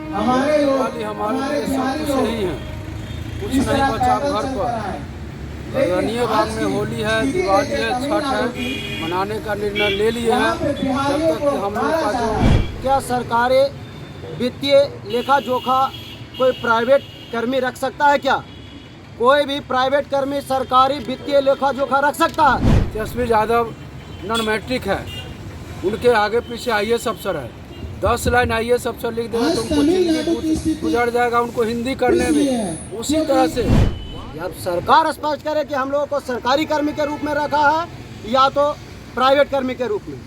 दिवाली हमारे लिए सब कुछ नहीं है, कुछ नहीं बचा घर पर। बरगनिया बाग में होली है, दिवाली है, छठ है, मनाने का निर्णय ले लिए हैं। जब तक कि हम लोग का जो क्या सरकारी वित्तीय लेखा जोखा कोई प्राइवेट कर्मी रख सकता है? क्या कोई भी प्राइवेट कर्मी सरकारी वित्तीय लेखा जोखा रख सकता है? तेजस्वी यादव नॉन मैट्रिक है, उनके आगे पीछे IAS अफसर है। 10 लाइन IAS अफसर लिख देगा तो उनको जिंदगी गुजर जाएगा उनको हिंदी करने में। उसी तरह से अब सरकार स्पष्ट करे कि हम लोगों को सरकारी कर्मी के रूप में रखा है या तो प्राइवेट कर्मी के रूप में।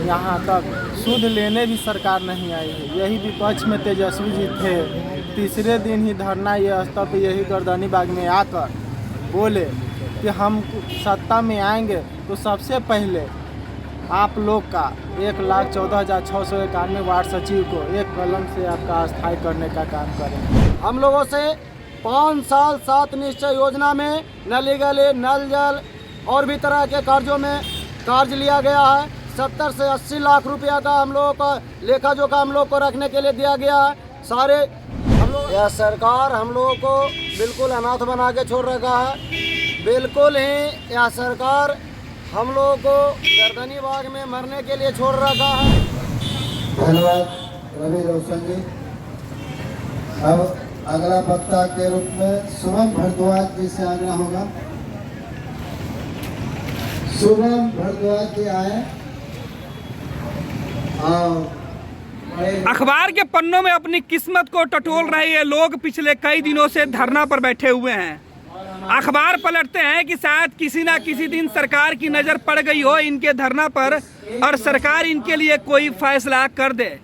यहाँ तक सुध लेने भी सरकार नहीं आई है। यही विपक्ष में तेजस्वी जी थे, तीसरे दिन ही धरना ये स्थल पे यही गर्दनी बाग में आकर बोले कि हम सत्ता में आएंगे तो सबसे पहले आप लोग का 1,14,691 वार्ड सचिव को एक कलम से आपका अस्थायी करने का काम करेंगे। हम लोगों से 5 साल 7 निश्चय योजना में नली गली, नल जल और भी तरह के कार्यों में कार्य लिया गया है। 70 से 80 लाख रुपया का हम लोगों का लेखा जोखा हम लोग को रखने के लिए दिया गया है। सारे हम लोग यह सरकार हम लोगों को बिल्कुल अनाथ बना के छोड़ रखा है। बिल्कुल ही यह सरकार हम लोगों को गर्दनी बाग में मरने के लिए छोड़ रखा है। धन्यवाद रवि रोशन जी। अब अगला वक्ता के रूप में शुभम भारद्वाज जी से आग्रह होगा। शुभम भारद्वाज जी आए। अखबार के पन्नों में अपनी किस्मत को टटोल रहे ये लोग पिछले कई दिनों से धरना पर बैठे हुए हैं। अखबार पलटते हैं कि शायद किसी ना किसी दिन सरकार की नज़र पड़ गई हो इनके धरना पर और सरकार इनके लिए कोई फैसला कर दे।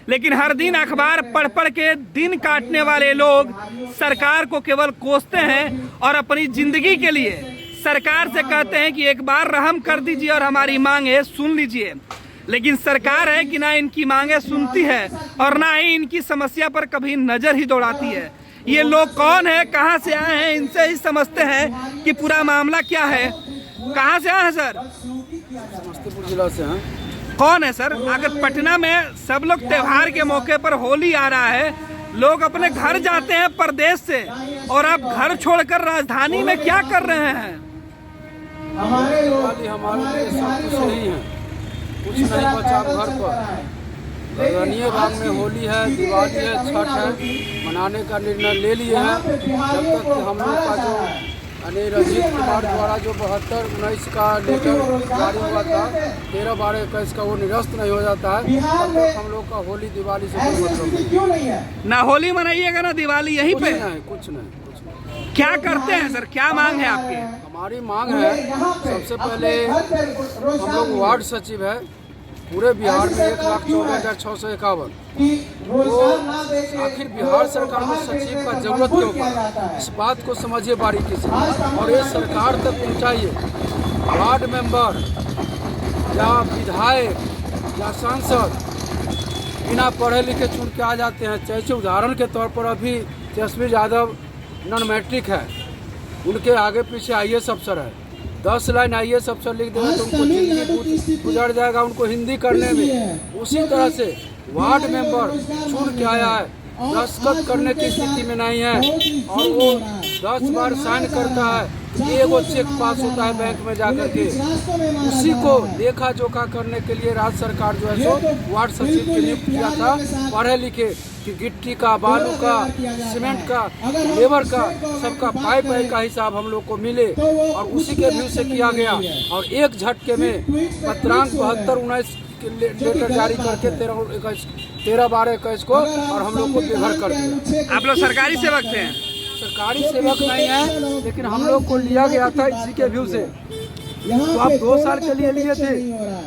लेकिन हर दिन अखबार पढ़ पढ़ के दिन काटने वाले लोग सरकार को केवल कोसते हैं और अपनी ज़िंदगी के लिए सरकार से कहते हैं कि एक बार रहम कर दीजिए और हमारी मांगें सुन लीजिए। लेकिन सरकार है कि ना इनकी मांगें सुनती है और ना ही इनकी समस्या पर कभी नज़र ही दौड़ाती है। ये लोग कौन है, कहाँ से आए हैं, इनसे ही समझते हैं कि पूरा मामला क्या है। कहाँ से आए हैं सर? समस्तीपुर जिला से हैं। कौन है सर? अगर पटना में सब लोग त्योहार के मौके पर होली आ रहा है, लोग अपने घर जाते हैं परदेश से और आप घर छोड़कर राजधानी में क्या कर रहे हैं? दिवाली हमारे लिए सब कुछ नहीं है, कुछ नहीं बचा घर पर। बरगनिया बाग में होली है, दिवाली है, छठ है, मनाने का निर्णय ले लिए हैं। जब तक कि हम लोग का जो रंजीत कुमार द्वारा जो 72-19 का लेटर जारी हुआ था, 13-12-21 का वो निरस्त नहीं हो जाता है, तब तक हम लोग का होली दिवाली से कोई मतलब नहीं। ना होली मनाइएगा ना दिवाली, यहीं पे कुछ नहीं। क्या करते हैं सर? क्या मांग है आपकी? हमारी मांग है, सबसे पहले हम लोग वार्ड सचिव है पूरे बिहार में 1,14,651। तो आखिर बिहार सरकार में सचिव का जरूरत क्यों पड़ा, इस बात को समझिए बारीकी से और ये सरकार तक पहुंचाइए। वार्ड मेंबर या विधायक या सांसद बिना पढ़े लिखे चुन के आ जाते हैं। जैसे उदाहरण के तौर पर अभी तेजस्वी यादव नॉन मैट्रिक है, उनके आगे पीछे IAS अफसर है। 10 लाइन IAS अफसर लिख देगा तो उनको जिंदगी गुजर जाएगा उनको हिंदी करने में। उसी तरह से वार्ड मेंबर चुन के आया है, दस्तखत करने की स्थिति में नहीं है और वो 10 बार साइन करता है, एगो चेक पास होता है बैंक में जाकर के। उसी को लेखा जोखा करने के लिए राज्य सरकार जो है सो वार्ड सचिव की नियुक्त किया था, पढ़े लिखे कि गिट्टी का, बालू का, सीमेंट का, लेबर का, सबका पाइप का हिसाब हम लोग को मिले और उसी के व्यू से किया गया। और एक झटके में पत्रांक 72-19 लेटर जारी करके 13-12-21 को और हम लोग को बेघर कर दिया। आप लोग सरकारी सेवक थे? सरकारी सेवक नहीं है, लेकिन हम लोग को लिया गया था इसी के व्यू से। तो आप 2 साल के लिए लिए थे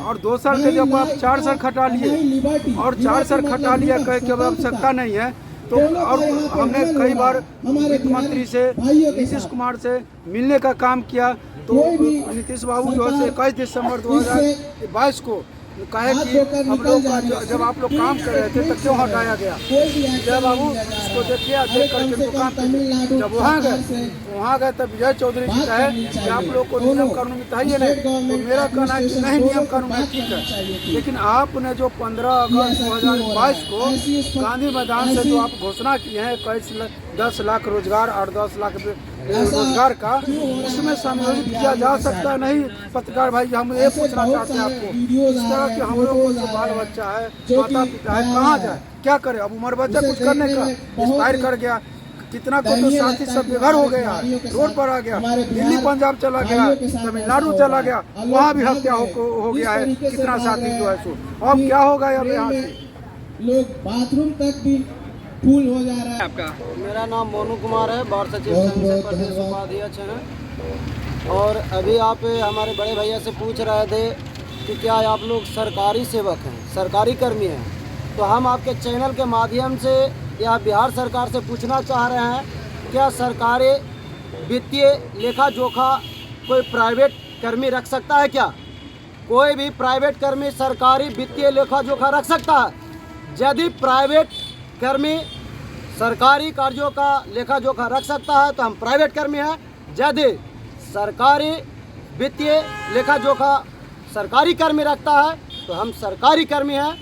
और 2 साल के जब आप 4 साल खटा लिए और 4 साल खटा लिया कह के अब आवश्यकता नहीं है तो। और हमने कई बार वित्त मंत्री से, नीतीश कुमार से मिलने का काम किया तो नीतीश बाबू जो है 21 दिसंबर 2022 को कहे कि हम लोग का जब आप लोग काम कर रहे थे तब क्यों हटाया गया। जय बाबू इसको देखिए, देख करके दुकान पे जब वहाँ गए तब विजय चौधरी जी कहे कि आप लोग को नियम कानून चाहिए नहीं, तो मेरा कहना है कि नहीं नियम कानून है ठीक है, लेकिन आपने जो 15 अगस्त 2022 को गांधी मैदान से जो आप घोषणा किए हैं 10 लाख रोजगार और 10 लाख रोजगार का, उसमें समायोजित किया जा सकता है नहीं। पत्रकार भाई हम ये पूछना चाहते हैं आपको, इस तरह के हम लोग को जो बाल बच्चा है, माता पिता है, कहाँ जाए, क्या करे। अब उम्र बच्चा कुछ करने का एक्सपायर कर गया, कितना को तो साथी सब बेघर हो गया, रोड पर आ गया, दिल्ली पंजाब चला गया, तमिलनाडु चला गया, वहाँ भी हत्या हो गया है, कितना साथी जो है सो। अब क्या होगा अब यहाँ से लोग बाथरूम तक भी फूल हो जा रहा है। आपका? मेरा नाम मोनू कुमार है, वार्ड सचिव संघ से प्रदेश उपाध्यक्ष हैं। और अभी आप हमारे बड़े भैया से पूछ रहे थे कि क्या आप लोग सरकारी सेवक हैं, सरकारी कर्मी हैं, तो हम आपके चैनल के माध्यम से या बिहार सरकार से पूछना चाह रहे हैं, क्या सरकारी वित्तीय लेखा जोखा कोई प्राइवेट कर्मी रख सकता है क्या? कोई भी प्राइवेट कर्मी सरकारी वित्तीय लेखा जोखा रख सकता है? यदि प्राइवेट कर्मी सरकारी कार्यों का लेखा जोखा रख सकता है तो हम प्राइवेट कर्मी हैं। यदि सरकारी वित्तीय लेखा जोखा सरकारी कर्मी रखता है तो हम सरकारी कर्मी हैं।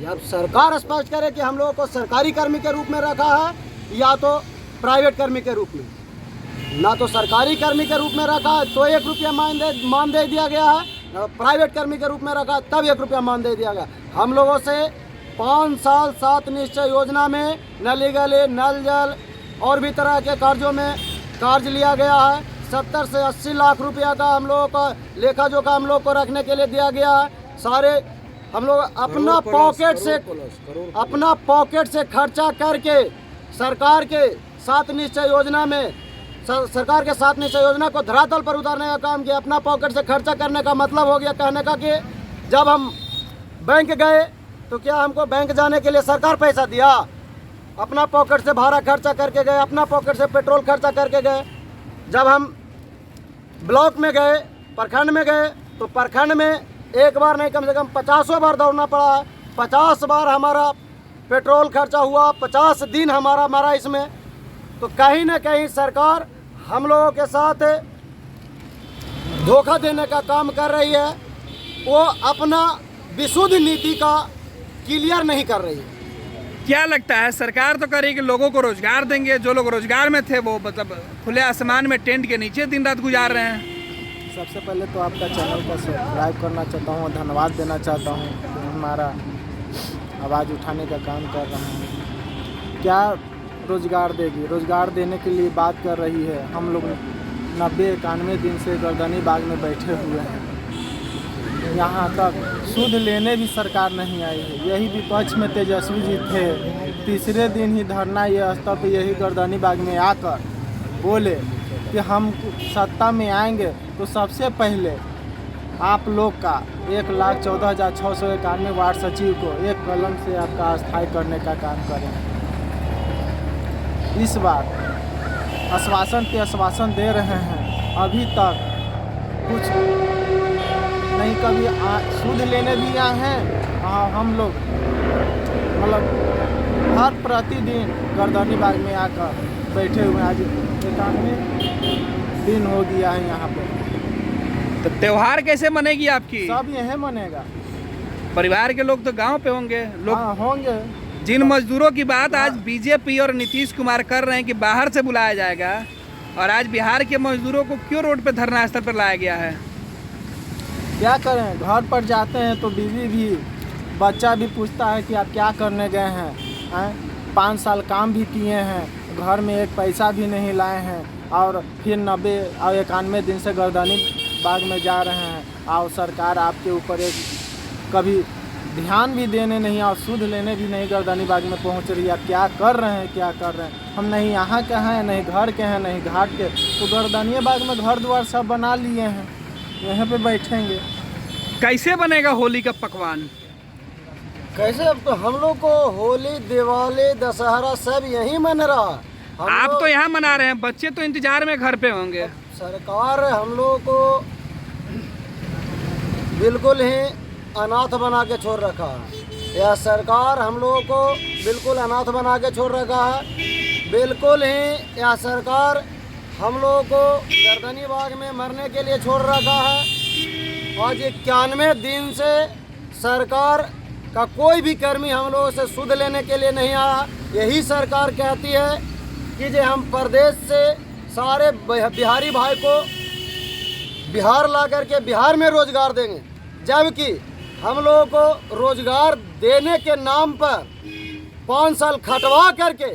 जब सरकार स्पष्ट करे कि हम लोगों को सरकारी कर्मी के रूप में रखा है या तो प्राइवेट कर्मी के रूप में, ना तो सरकारी कर्मी के रूप में रखा है तो 1 रुपया मान दे दिया गया है, ना प्राइवेट कर्मी के रूप में रखा तब 1 रुपया मान दे दिया गया। हम लोगों से 5 साल 7 निश्चय योजना में नली गली, नल जल और भी तरह के कार्यों में कार्य लिया गया है। 70 से 80 लाख रुपया का हम लोगों का लेखा जोखा हम लोग को रखने के लिए दिया गया है। सारे हम लोग अपना पॉकेट से खर्चा करके सरकार के 7 निश्चय योजना में सरकार के 7 निश्चय योजना को धरातल पर उतारने का काम किया। अपना पॉकेट से खर्चा करने का मतलब हो गया कहने का कि जब हम बैंक गए तो क्या हमको बैंक जाने के लिए सरकार पैसा दिया? अपना पॉकेट से भाड़ा खर्चा करके गए, अपना पॉकेट से पेट्रोल खर्चा करके गए। जब हम ब्लॉक में गए, प्रखंड में गए, तो प्रखंड में एक बार नहीं कम से कम 50 बार दौड़ना पड़ा है। 50 बार हमारा पेट्रोल खर्चा हुआ, 50 दिन हमारा मरा इसमें। तो कहीं ना कहीं सरकार हम लोगों के साथ धोखा देने का काम कर रही है। वो अपना विशुद्ध नीति का क्लियर नहीं कर रही है। क्या लगता है सरकार तो करेगी लोगों को रोजगार देंगे, जो लोग रोजगार में थे वो मतलब खुले आसमान में टेंट के नीचे दिन रात गुजार रहे हैं। सबसे पहले तो आपका चैनल को सब्सक्राइब करना चाहता हूँ, धन्यवाद देना चाहता हूँ कि हमारा आवाज़ उठाने का काम कर रहे हैं। क्या रोज़गार देगी? रोज़गार देने के लिए बात कर रही है। हम लोग 90-91 दिन से गर्दनी बाग में बैठे हुए हैं। यहाँ तक सूद लेने भी सरकार नहीं आई है। यही विपक्ष में तेजस्वी जी थे, तीसरे दिन ही धरना ये स्थल पर यही गर्दनी बाग में आकर बोले कि हम सत्ता में आएंगे तो सबसे पहले आप लोग का 1,14,691 वार्ड सचिव को एक कलम से आपका अस्थायी करने का काम करेंगे। इस बार आश्वासन पे आश्वासन दे रहे हैं, अभी तक कुछ नहीं। कभी सूद लेने भी आए हैं। हम लोग मतलब हर प्रतिदिन गर्दनी बाग में आकर बैठे हुए हैं। आज 91 दिन हो गया है यहाँ पे। तो त्योहार कैसे मनेगी आपकी? सब यहीं मनेगा। परिवार के लोग तो गांव पे होंगे लोग। हाँ, होंगे। जिन मजदूरों की बात आज बीजेपी और नीतीश कुमार कर रहे हैं कि बाहर से बुलाया जाएगा, और आज बिहार के मजदूरों को क्यों रोड पे धरना स्थल पर लाया गया है? क्या करें, घर पर जाते हैं तो बीवी भी बच्चा भी पूछता है कि आप क्या करने गए हैं। 5 साल काम भी किए हैं, घर में एक पैसा भी नहीं लाए हैं, और फिर 90 और 91 दिन से गर्दनी बाग में जा रहे हैं। और सरकार आपके ऊपर एक कभी ध्यान भी देने नहीं और सूद लेने भी नहीं गर्दनी बाग में पहुंच रही है। आप क्या कर रहे हैं, क्या कर रहे हैं? हम नहीं यहाँ के हैं, नहीं घर के हैं, नहीं घाट के, तो गर्दनी बाग में घर द्वार सब बना लिए हैं, यहाँ पे बैठेंगे। कैसे बनेगा होली का पकवान? कैसे? अब तो हम लोग को होली, दिवाली, दशहरा सब यहीं मन रहा। आप तो यहाँ मना रहे हैं, बच्चे तो इंतजार में घर पे होंगे। सरकार हम लोगों को बिल्कुल ही अनाथ बना के छोड़ रखा है। यह सरकार हम लोगों को बिल्कुल अनाथ बना के छोड़ रखा है। बिल्कुल ही यह सरकार हम लोगों को गर्दनी बाग में मरने के लिए छोड़ रखा है। आज 91 दिन से सरकार का कोई भी कर्मी हम लोगों से सुध लेने के लिए नहीं आया। यही सरकार कहती है कि जो हम प्रदेश से सारे बिहारी भाई को बिहार ला करके बिहार में रोजगार देंगे, जबकि हम लोगों को रोजगार देने के नाम पर 5 साल खटवा करके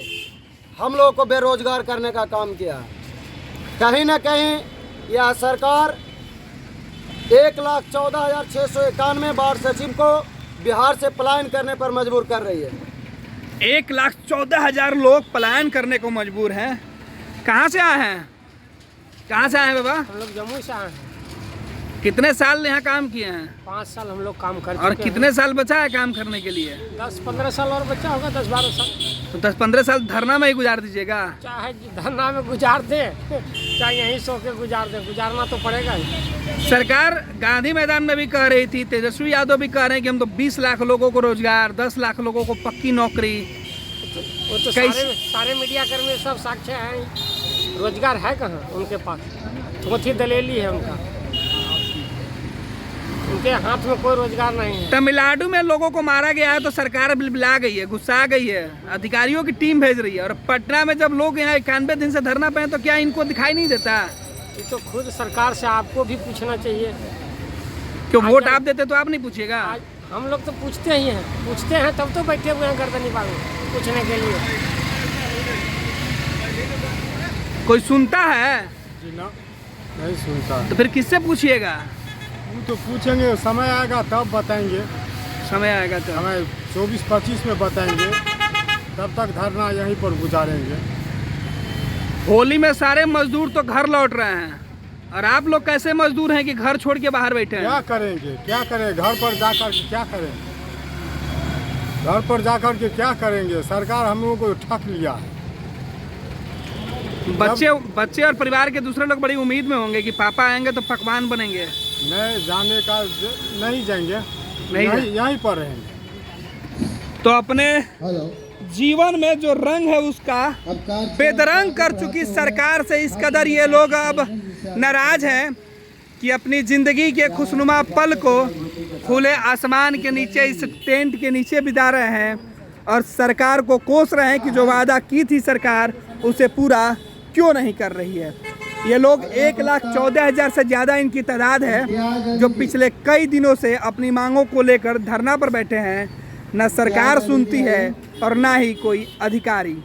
हम लोगों को बेरोजगार करने का काम किया है। कहीं ना कहीं यह सरकार 1,14,691 वार्ड सचिव को बिहार से पलायन करने पर मजबूर कर रही है। 1,14,000 लोग पलायन करने को मजबूर हैं। कहाँ से आए हैं? कहाँ से आए हैं बाबा? हम लोग जम्मू से आए हैं। कितने साल यहाँ काम किए हैं? 5 साल हम लोग काम कर और चुके कितने हैं। साल बचा है काम करने के लिए? 10-15 साल और बच्चा होगा, 10-12 साल। तो 10-15 साल धरना में ही गुजार दीजिएगा? चाहे धरना में गुजार दे, चाहे यहीं सो के गुजार दे, गुजारना तो पड़ेगा ही। सरकार गांधी मैदान में भी कह रही थी, तेजस्वी यादव भी कह रहे हैं कि हम तो 20 लाख लोगों को रोजगार, 10 लाख लोगों को पक्की नौकरी। वो तो सारे मीडिया कर्मी सब साक्ष्य हैं। रोजगार है कहाँ उनके पास? थोथी दलेली है उनका, उनके हाथ में कोई रोजगार नहीं है। तमिलनाडु में लोगों को मारा गया है तो सरकार बिलबिला गई है, गुस्सा गई है, अधिकारियों की टीम भेज रही है। और पटना में जब लोग यहाँ 91 दिन से धरना पे हैं तो क्या इनको दिखाई नहीं देता? ये तो खुद सरकार से आपको भी पूछना चाहिए। क्यों वोट आप देते तो आप नहीं पूछिएगा? आज हम लोग तो पूछते ही हैं, पूछते हैं तब तो बैठे हुए हैं गर्दनी बाग में पूछने के लिए। कोई सुनता है? जी ना, नहीं सुनता। तो फिर किससे पूछिएगा? वो तो पूछेंगे, समय आएगा तब बताएंगे। समय आएगा तो हमें 24-25 में बताएंगे, तब तक धरना यहीं पर गुजारेंगे। होली में सारे मजदूर तो घर लौट रहे हैं, और आप लोग कैसे मजदूर हैं कि घर छोड़ के बाहर बैठे हैं? क्या करेंगे, क्या करें? घर पर जाकर के क्या करें? घर पर जाकर के क्या करेंगे? सरकार हम लोगों को ठग लिया है। बच्चे और परिवार के दूसरे लोग बड़ी उम्मीद में होंगे कि पापा आएंगे तो पकवान बनेंगे। नहीं जाने का, नहीं जाएंगे, यहीं पर रहेंगे। तो अपने हेलो, जीवन में जो रंग है उसका बेदरंग कर चुकी सरकार से इस कदर ये लोग अब नाराज हैं कि अपनी जिंदगी के खुशनुमा पल को खुले आसमान के नीचे, इस टेंट के नीचे बिता रहे हैं, और सरकार को कोस रहे हैं कि जो वादा की थी सरकार उसे पूरा क्यों नहीं कर रही है। ये लोग 1,14,000 से ज़्यादा इनकी तादाद है जो पिछले कई दिनों से अपनी मांगों को लेकर धरना पर बैठे हैं। न सरकार सुनती है और ना ही कोई अधिकारी।